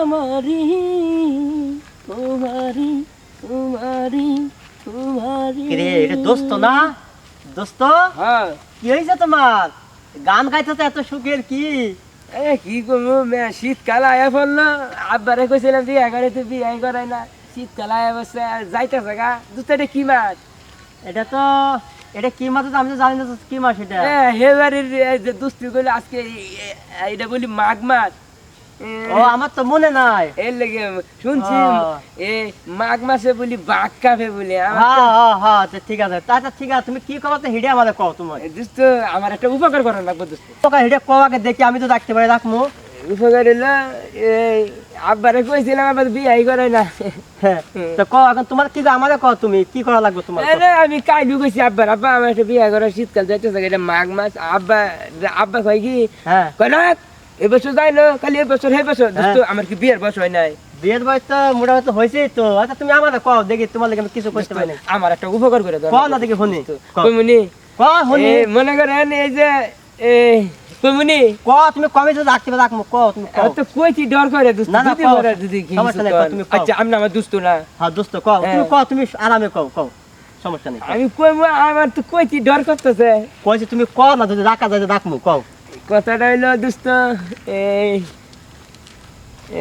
আমারি তোমারি তোমারি তোমারি। কিরে এটা দোস্ত না? দোস্ত হ্যাঁ কি হয়েছে তোমার? গান গাইতে তো এত সুখের কি? কি করবো শীতকাল আয়া পড়লো, আব্বারে কইছিলাম বিয়ে করে তুই বিয়ে করাই না, শীতকাল আয়া বসে যাইতেছে গা। দুটো এটা কি মাস? এটা তো এটা কি মাছ আমি তো জানি না তো কি মাছ এটা। হেবারের যে দুস্তি করলো আজকে এটা বলি মাঘ মাস। ও আমার তো মনে নাই। এর লেগে শুনছি এ মাঘ মাসে বলি বাঘ কাফে বলি। হ্যাঁ ঠিক আছে আচ্ছা ঠিক আছে তুমি কি করো তো হিডে আমাদের কও তোমার। দোস্ত আমার একটা উপকার করার লাগবে দোস্ত। তোকে হিডে কও আগে দেখি আমি তো দেখতে পারি রাখমু। উপকার হলো এই আব্বারে কইছিলাম আবার বিয়ে করাই না। হ্যাঁ তো কও এখন তোমার কি আমাদের কও তুমি কি করা লাগবে তোমার? আরে আমি কাইলু কইছি আব্বার, আব্বা আমার একটা বিয়ে করা, শীতকাল যাইতেছে এটা মাঘ মাস। আব্বা আব্বা কয় কি হ্যাঁ কয় না এবছর যাই না খালি এবছর হে বছর। দোস্ত আমার কি বিয়ের বয়স হয় নাই? বিয়ের বয়স তো মোটামুটি হয়েছেই তো। আচ্ছা তুমি আমাদের কও দেখি তোমার লাগে আমি কিছু করতে পারি না। আমার একটা উপকার করে দাও। কও না দেখি শুনি। কইমুনি কও শুনি। মনে করেন এই যে কইমুনি কও তুমি কমে তো রাখতে রাখমু কও তুমি কও। তো কইছি ডর করে দোস্ত। না, না, যদি কও। ওরা যদি কি সমস্যা নাই, কও, তুমি কও। আচ্ছা আমি আমার দোস্ত না। হ্যাঁ দোস্ত কও তুমি কও তুমি আরামে কও কও সমস্যা নেই। আমি কইমু আমার তো কইছি ডর করতেছে। কইছি তুমি কও না যদি রাখা যায় রাখমু কও। কথাটা হইলো দোস্ত এই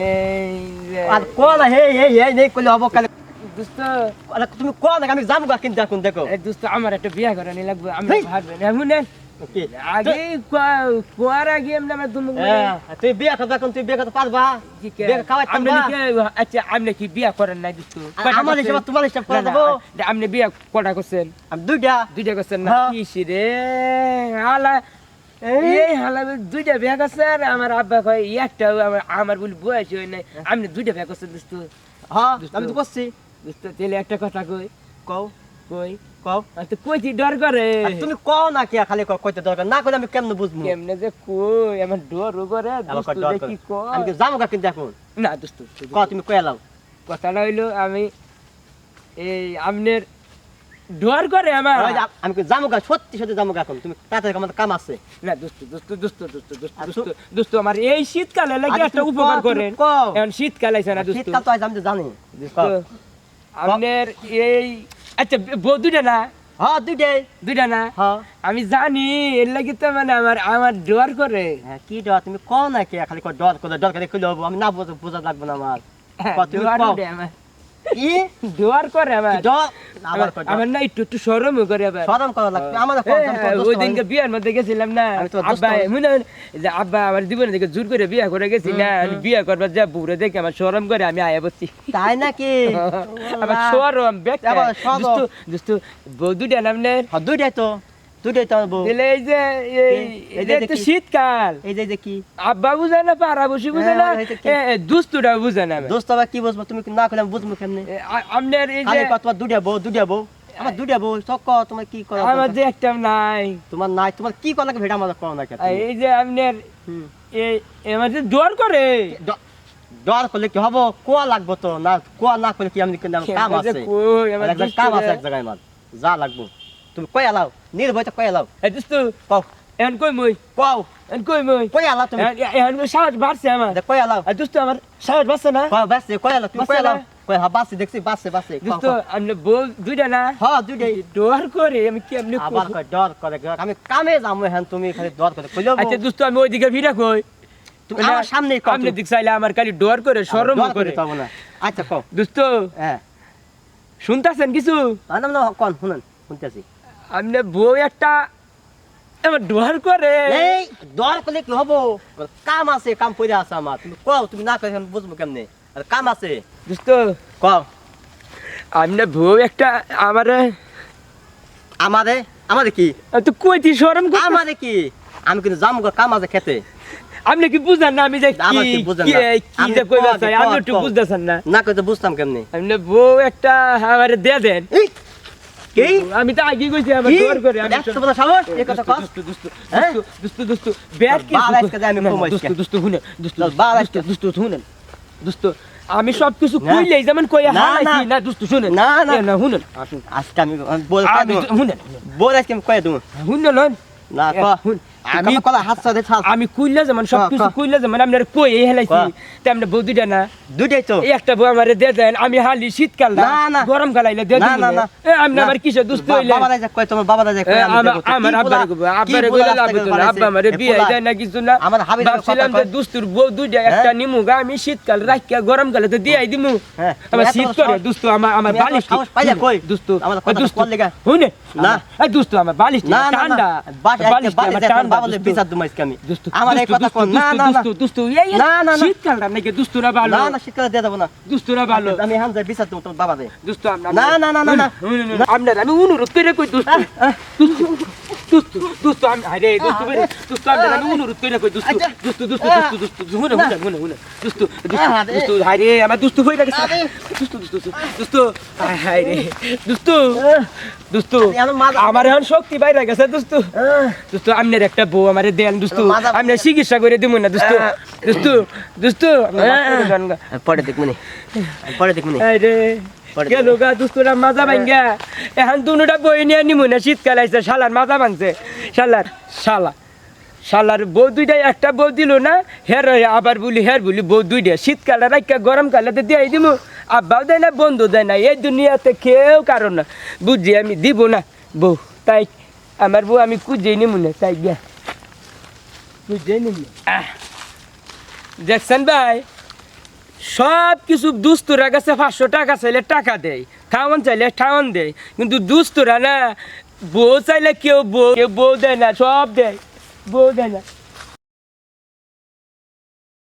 এই যে আর কও না হে হে হে নেই কইলে হবো কালে। দোস্ত আরে তুমি কও না আমি যাবো গা কিন্তু এখন দেখো। এই দোস্ত আমার একটা বিয়ে করানি লাগবে। আমি হেই। ভাববেন এমন কি? আগে কোয়ার আগে এমনি আমার দুমু তুই বিয়ে করতে এখন তুই বিয়ে করতে পারবা? বিয়ে খাওয়াই আপনি পারবা? আচ্ছা আপনি কি বিয়ে করেন নাই দোস্ত? আমার হিসাব তোমার হিসাব করে দেবো। আপনি বিয়ে কটা করছেন? আমি দুইটা করছেন না? হ্যাঁ। কি রে হালা এই হালা দুইটা বিয়ে করছে আর আমার আব্বা কয় একটা আমার বলি বয়স হয় নাই। আপনি দুইটা বিয়ে করছেন দোস্ত। হ্যাঁ আমি তো করছি। দোস্ত তাহলে একটা কথা কই কও কই কও। আর তো কইছি ডর করে। আর তুমি কও না কি খালি কইতে দরকার না কইলে আমি কেমনে বুঝবো? কেমনে যে কই আমার ডর করে আমার দোস্ত ডর দেখি কই। আমি কি যাবো গা কিন্তু এখন। না দোস্ত কও তুমি কই এলাও। কথাটা হইলো আমি এই আমনের ডর করে আমার। আমি কি যাবো গা সত্যি সত্যি যাবো গা এখন তুমি তাড়াতাড়ি আমার কাম আছে। না দোস্ত আমার এই শীতকালে লাগে একটা উপকার করেন। এখন শীতকাল আইছে না দোস্ত? শীতকাল তো আজ আমি তো জানি। দোস্ত আমনের এই আচ্ছা বউ দুইটা না? হ্যাঁ দুইটা না? হ্যাঁ আমি জানি এর লাগি তো মানে আমার ডর করে। হ্যাঁ কি ডর তুমি কও না কি খালি ডর করে কইলে হবো আমি না বোঝা লাগবে না আমার। কও তুমি ডর কও। করে আমার। কি ডর করে আমার। ডর আবার কই আমার না একটু শরম করে আবার। শরম করা লাগবে আমাদের ওই দিনকে বিয়ের মধ্যে গেছিলাম না আমি তো আব্বা মনে হয় যে আব্বা আমার জীবনে দেখে জোর করে বিয়ে করে গেছি না। আমি বিয়ে করবার যা বুড়ে দেখে আমার শরম করে আমি আয়া বসছি। তাই নাকি? আমার শরম আবার শরম। দোস্ত বউ দুইটা নামনে হ্যাঁ দুইটাই তো বউ। দিলে এই যে এই যে তো শীতকাল এই যে কি আব্বা বুঝে না পাড়া বসে বুঝে না হ্যাঁ, এটা কি? দুস্তুটা বুঝে না। দোস্ত আবার কি বুঝবো তুমি না কইলে আমি বুঝবো কেমনে? আপনার এই যে খালি কত দুইটা বউ আমার দুইটা বউ সব কও তোমার কি করো? আমার যে একটা নাই তোমার নাই তোমার কি করা লাগে ভেড়া আমাদের কও না কেন? এই যে আপনার হুম। এই আমার যে ডর করে। ডর করলে কি হবো? কোয়া লাগবো তো না কোয়া না করলে কি আমি কাম আছে। কই আমার একটা কাম আছে এক জায়গায় আমার যা লাগবো তুমি কই এলাও নির্ভয় তো কই এলাও দোস্ত কও এখন কই মই কও কই এলাও তুমি এখন সাহস বাড়ছে আমার। কই এলাও দোস্ত আমার সাহস বাড়ছে না? কই বাসে কই এলাও তুমি কই বাসে এলাও না? কই হ্যাঁ বাসে দেখছি বাসে দোস্ত আপনি বল দুইটা না? হ্যাঁ দুইটাই ডর করে আমি কেমনে আবার কই ডর করে আমি কামে যাবো হ্যাঁ তুমি খালি ডর করে কইলো আচ্ছা দোস্ত আমি ওইদিকে ভিড়া কই তুমি আমার সামনেই কও আপনি দিক চাইলে আমার খালি ডর করে শরম করে। না আচ্ছা কও দোস্ত হ্যাঁ শুনতাছেন কিছু? না কোন শুনেন শুনতেছি। আপনি বউ একটা আমার ডর করে। এই ডর করলে কি হবো? কাম আছে কাম পড়ে আছে আমার তুমি কও তুমি না কই বুঝবো কেমনে? আর কাম আছে দোস্ত কও আপনি বউ একটা আমারে আমাদের কি তো কইতি শরম করে। আমাদের কি আমি কিন্তু যাম গো কাম আছে খেতে। আপনি কি বুঝেন না আমি যে আমার কি বুঝেন না? কি যে কইবা চাই আপনি একটু বুঝতেছেন না? না কইতে বুঝতাম কেমনে? আপনি বউ একটা আমারে দিয়ে দেন। এই কি আমি তো আগে কইছি আমার ডর করে। আমি এত বড় সাহস এই কথা কও? হ্যাঁ? দোস্ত ব্যাট কি বাল আজকে আমি কমাইছি। দোস্ত শুনেন বাল আজকে। দোস্ত শুনেন দোস্ত আমি সব কিছু না। কইলেই যেমন কই না, হারাইছি না। না দোস্ত শুনেন না, না। শুনেন আসুন আজকে আমি বল শুনেন বল আজকে আমি কয়ে দেবো শুনেন না ক আমি কলা হাত সাথে ছাল আমি কুইল্লা যেমন সব কিছু কুইল্লা যেমন আপনার কই হেলাইছি তেমনি বউ দুইটা না দুইটাই তো এই একটা বউ আমারে দিয়ে দেন আমি হালি শীতকাল না না, না। গরম কাল আইলে দিয়ে না, দিন না, না। আমি আমার কিসে দুস্থ হইলে বাবা রাজা কয় তোমার বাবা রাজা কয় আমার আব্বারে কইবো আব্বারে কইলে লাভ হতো না আব্বা আমারে বিয়ে দেয় না কিছু না আমার হাবিব ভাবছিলাম যে দুস্তুর বউ দুইটা একটা নিমুগা আমি শীতকাল রাখিয়া গরম কালে তো দিয়াই দিমু হ্যাঁ, আমার তুমি শীত এত করে সাহস- দুস্তু আমার তুমি এত বালিশ সাহস পাইলা কই? দুস্তু আমার কথা দুস্তু কল লেগা? হুনে না। এই দুস্তু আমার বালিশ না না ঠান্ডা বালিশ আমার ঠান্ডা ঠান্ডা বাবা বিচার দুমাইস আমি দুস্তু আমার এই কথা কোন না না না দুস্তু এই না, না, না। শীতকালটা নাকি দুস্তুরা ভালো না না শীতকালে দিয়ে দেবো না দুস্তুরা ভালো আমি হান যাই বিচার দেবো তোমার বাবা দে দুস্তু আমরা না, না, না, না, না। আপনার আমি অনুরোধ করে কই দুস্তু দুস্তু দুস্তু আমি আরে দুস্তু করে দুস্তু আপনার আমি অনুরোধ করে কই দুস্তু দুস্তু দুস্তু দুস্তু দুস্তু হুনে হুনে হুনে হুনে দুস্তু দুস্তু আরে আমার দুস্তু হই লাগে দুস্তু দুস্তু দুস্তু আরে দুস্তু দুস্তু আমার এখন শক্তি বাইরে গেছে দুস্তু দুস্তু আপনার একটা বউ আমারে দেন দুস্তু আপনি চিকিৎসা করে দিমু না দুস্তু দুস্তু দুস্তু পরে দেখমনি পরে দেখমনি আরে গেল গা দুস্তুরা মাজা ভাঙ্গা এখন দুনুটা বই নিয়ে নিমু না শীতকাল আইছে শালার মাজা ভাঙছে শালার শালা শালার বউ দুইটাই একটা বউ দিল না হের আবার বলি হের বলি বউ দুইটা শীতকালে রাখা গরম কালে দিয়ে দিমু আব্বাও দেয় না বন্ধু দেয় না এই দুনিয়াতে কেউ কারণ না বুঝছি আমি দিব না বউ তাই আমার বউ আমি কুজেই নিমু না তাই গিয়া কুজেই নিমু দেখছেন ভাই সব কিছু দুস্তরা কাছে 500 টাকা চাইলে টাকা দেয় খাওয়ান চাইলে খাওয়ান দেয় কিন্তু দুস্তরা না বউ চাইলে কেউ বউ দেয় না সব দেয় বউ দেয় না